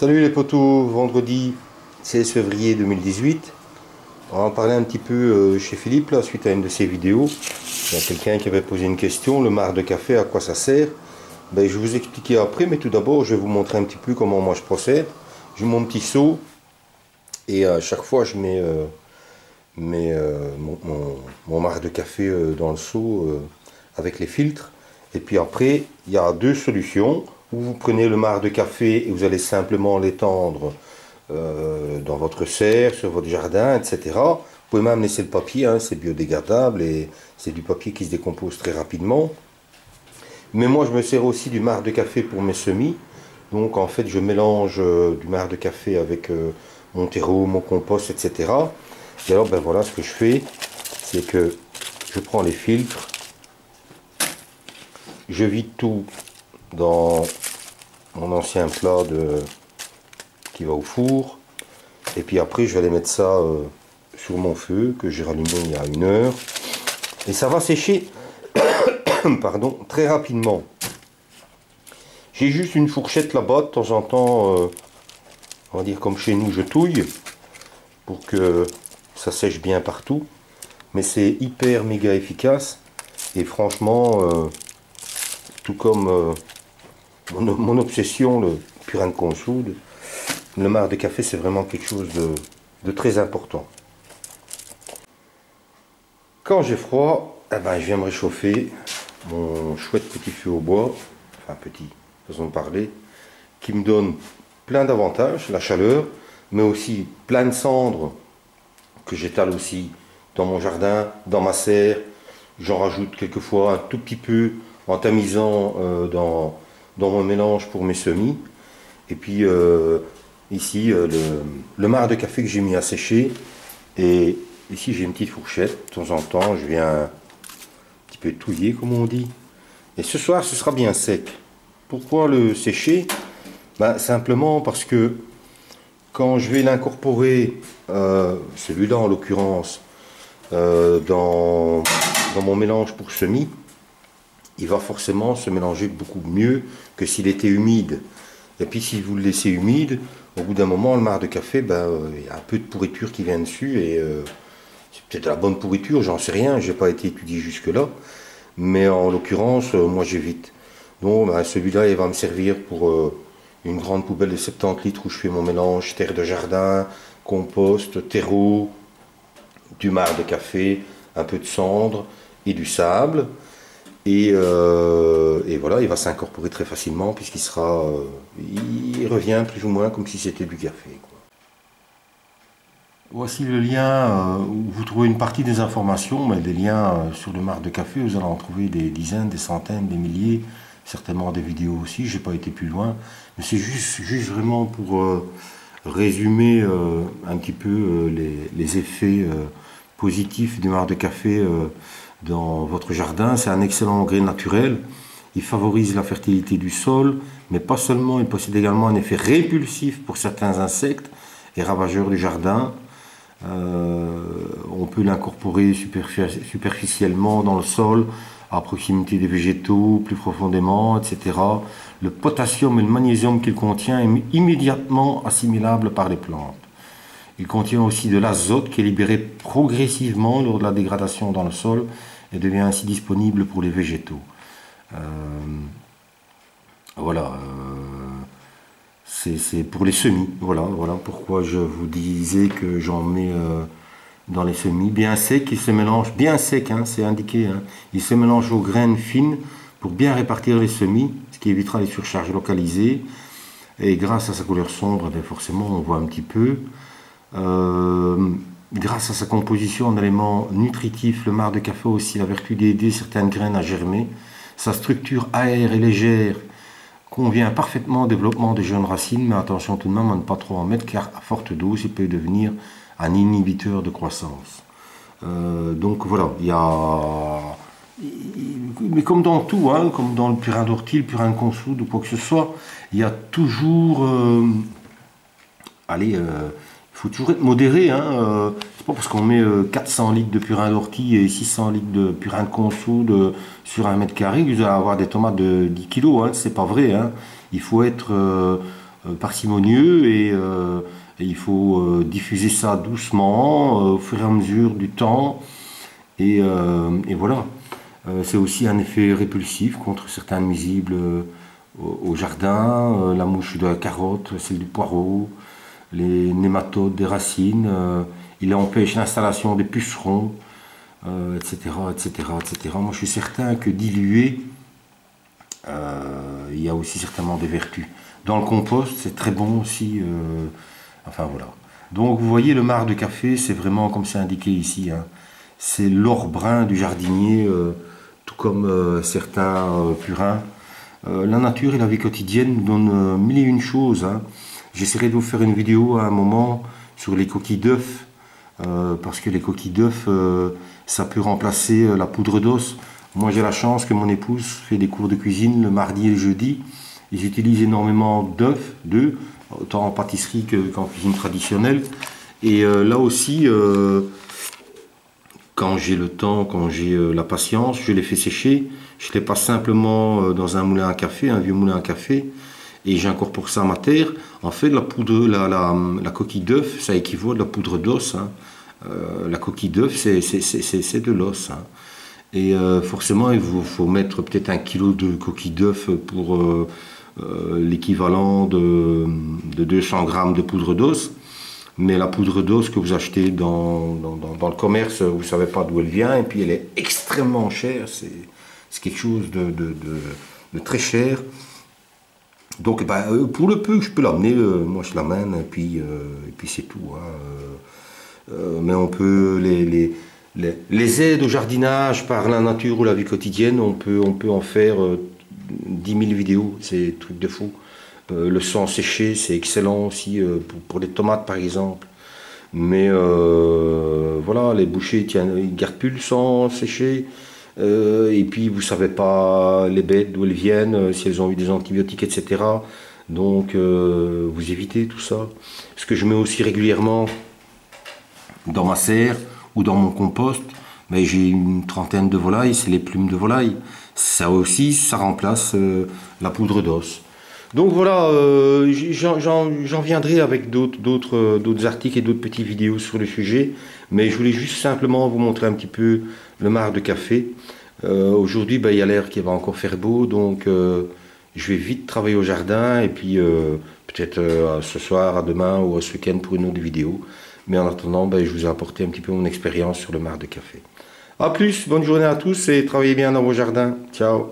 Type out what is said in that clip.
Salut les potos, vendredi 16 février 2018. On va en parler un petit peu chez Philippe là, suite à une de ses vidéos. Il y a quelqu'un qui avait posé une question, le marc de café, à quoi ça sert? Ben, je vais vous expliquer après, mais tout d'abord je vais vous montrer un petit peu comment moi je procède. J'ai mon petit seau et à chaque fois je mets, mon marc de café dans le seau avec les filtres. Et puis après, il y a deux solutions. Où vous prenez le marc de café et vous allez simplement l'étendre dans votre serre, sur votre jardin, etc. Vous pouvez même laisser le papier, hein, c'est biodégradable et c'est du papier qui se décompose très rapidement. Mais moi, je me sers aussi du marc de café pour mes semis. Donc en fait, je mélange du marc de café avec mon terreau, mon compost, etc. Et alors, ben voilà, ce que je fais, c'est que je prends les filtres, je vide tout dans mon ancien plat qui va au four, et puis après je vais aller mettre ça sur mon feu que j'ai rallumé il y a 1 heure, et ça va sécher pardon, très rapidement. J'ai juste une fourchette là-bas, de temps en temps on va dire comme chez nous, je touille pour que ça sèche bien partout, mais c'est hyper méga efficace. Et franchement tout comme mon obsession, le purin de consoude, le marc de café, c'est vraiment quelque chose de très important. Quand j'ai froid, eh ben, je viens me réchauffer mon chouette petit feu au bois, enfin petit, façon de parler, qui me donne plein d'avantages, la chaleur, mais aussi plein de cendres que j'étale aussi dans mon jardin, dans ma serre. J'en rajoute quelquefois un tout petit peu en tamisant dans mon mélange pour mes semis. Et puis ici le marc de café que j'ai mis à sécher, et ici j'ai une petite fourchette, de temps en temps je viens un petit peu touiller comme on dit, et ce soir ce sera bien sec. Pourquoi le sécher? Ben, simplement parce que quand je vais l'incorporer, celui-là en l'occurrence, dans mon mélange pour semis, il va forcément se mélanger beaucoup mieux que s'il était humide. Et puis si vous le laissez humide, au bout d'un moment, le marc de café, ben, il y a un peu de pourriture qui vient dessus, et c'est peut-être la bonne pourriture, j'en sais rien, j'ai pas été étudié jusque-là, mais en l'occurrence, moi j'évite. Donc ben, celui-là, il va me servir pour une grande poubelle de 70 litres où je fais mon mélange terre de jardin, compost, terreau, du marc de café, un peu de cendre et du sable. Et voilà, il va s'incorporer très facilement puisqu'il il revient plus ou moins comme si c'était du café, quoi. Voici le lien où vous trouvez une partie des informations, mais des liens sur le marc de café, vous allez en trouver des dizaines, des centaines, des milliers, certainement des vidéos aussi, j'ai pas été plus loin, mais c'est juste vraiment pour résumer un petit peu les effets positifs du marc de café dans votre jardin. C'est un excellent engrais naturel. Il favorise la fertilité du sol, mais pas seulement, il possède également un effet répulsif pour certains insectes et ravageurs du jardin. On peut l'incorporer superficiellement dans le sol, à proximité des végétaux, plus profondément, etc. Le potassium et le magnésium qu'il contient est immédiatement assimilable par les plantes. Il contient aussi de l'azote qui est libéré progressivement lors de la dégradation dans le sol et devient ainsi disponible pour les végétaux. Voilà, c'est pour les semis. Voilà pourquoi je vous disais que j'en mets dans les semis. Bien sec, il se mélange, bien sec, hein, c'est indiqué, hein, il se mélange aux graines fines pour bien répartir les semis, ce qui évitera les surcharges localisées. Et grâce à sa couleur sombre, bien forcément, on voit un petit peu. Grâce à sa composition en éléments nutritifs, le marc de café a aussi la vertu d'aider certaines graines à germer. Sa structure aère et légère convient parfaitement au développement des jeunes racines, mais attention tout de même à ne pas trop en mettre, car à forte dose, il peut devenir un inhibiteur de croissance. Donc voilà, il y a... Mais comme dans tout, hein, comme dans le purin d'ortie, le purin de consoude ou quoi que ce soit, il y a toujours... il faut toujours être modéré, hein. C'est pas parce qu'on met 400 litres de purin d'ortie et 600 litres de purin de consoude sur 1 mètre carré que vous allez avoir des tomates de 10 kg, hein. C'est pas vrai, hein. Il faut être parcimonieux et il faut diffuser ça doucement au fur et à mesure du temps. Et voilà. C'est aussi un effet répulsif contre certains nuisibles au jardin, la mouche de la carotte, celle du poireau, les nématodes des racines. Il empêche l'installation des pucerons, etc., etc., etc. Moi, je suis certain que diluer, il y a aussi certainement des vertus. Dans le compost, c'est très bon aussi. Enfin, voilà. Donc, vous voyez, le marc de café, c'est vraiment comme c'est indiqué ici, hein. C'est l'or brun du jardinier, tout comme certains purins. La nature et la vie quotidienne nous donnent mille et une choses, hein. J'essaierai de vous faire une vidéo à un moment sur les coquilles d'œufs, parce que les coquilles d'œufs, ça peut remplacer la poudre d'os. Moi, j'ai la chance que mon épouse fait des cours de cuisine le mardi et le jeudi. Ils utilisent énormément d'œufs, autant en pâtisserie qu'en cuisine traditionnelle. Et là aussi, quand j'ai le temps, quand j'ai la patience, je les fais sécher. Je les passe simplement dans un moulin à café, un vieux moulin à café, et j'incorpore ça à ma terre. En fait, la poudre, la coquille d'œuf, ça équivaut à de la poudre d'os, hein. La coquille d'œuf, c'est de l'os, hein. Et forcément, il vous faut mettre peut-être 1 kilo de coquille d'œuf pour l'équivalent de 200 grammes de poudre d'os. Mais la poudre d'os que vous achetez dans le commerce, vous ne savez pas d'où elle vient, et puis elle est extrêmement chère. C'est quelque chose de très cher. Donc, pour le peu que je peux l'amener, moi je l'amène, et puis c'est tout, hein. Mais on peut les aides au jardinage par la nature ou la vie quotidienne, on peut en faire 10 000 vidéos, c'est des trucs de fou. Le sang séché, c'est excellent aussi pour les tomates par exemple. Mais voilà, les bouchers, ils gardent plus le sang séché. Et puis vous savez pas les bêtes d'où elles viennent, si elles ont eu des antibiotiques, etc. Donc vous évitez tout ça. Ce que je mets aussi régulièrement dans ma serre ou dans mon compost, mais j'ai une trentaine de volailles, c'est les plumes de volaille. Ça aussi, ça remplace la poudre d'os. Donc voilà, j'en viendrai avec d'autres articles et d'autres petites vidéos sur le sujet, mais je voulais juste simplement vous montrer un petit peu le marc de café. Aujourd'hui, il y a l'air qui va encore faire beau, donc je vais vite travailler au jardin, et puis peut-être ce soir, à demain ou ce week-end pour une autre vidéo. Mais en attendant, je vous ai apporté un petit peu mon expérience sur le marc de café. A plus, bonne journée à tous et travaillez bien dans vos jardins. Ciao.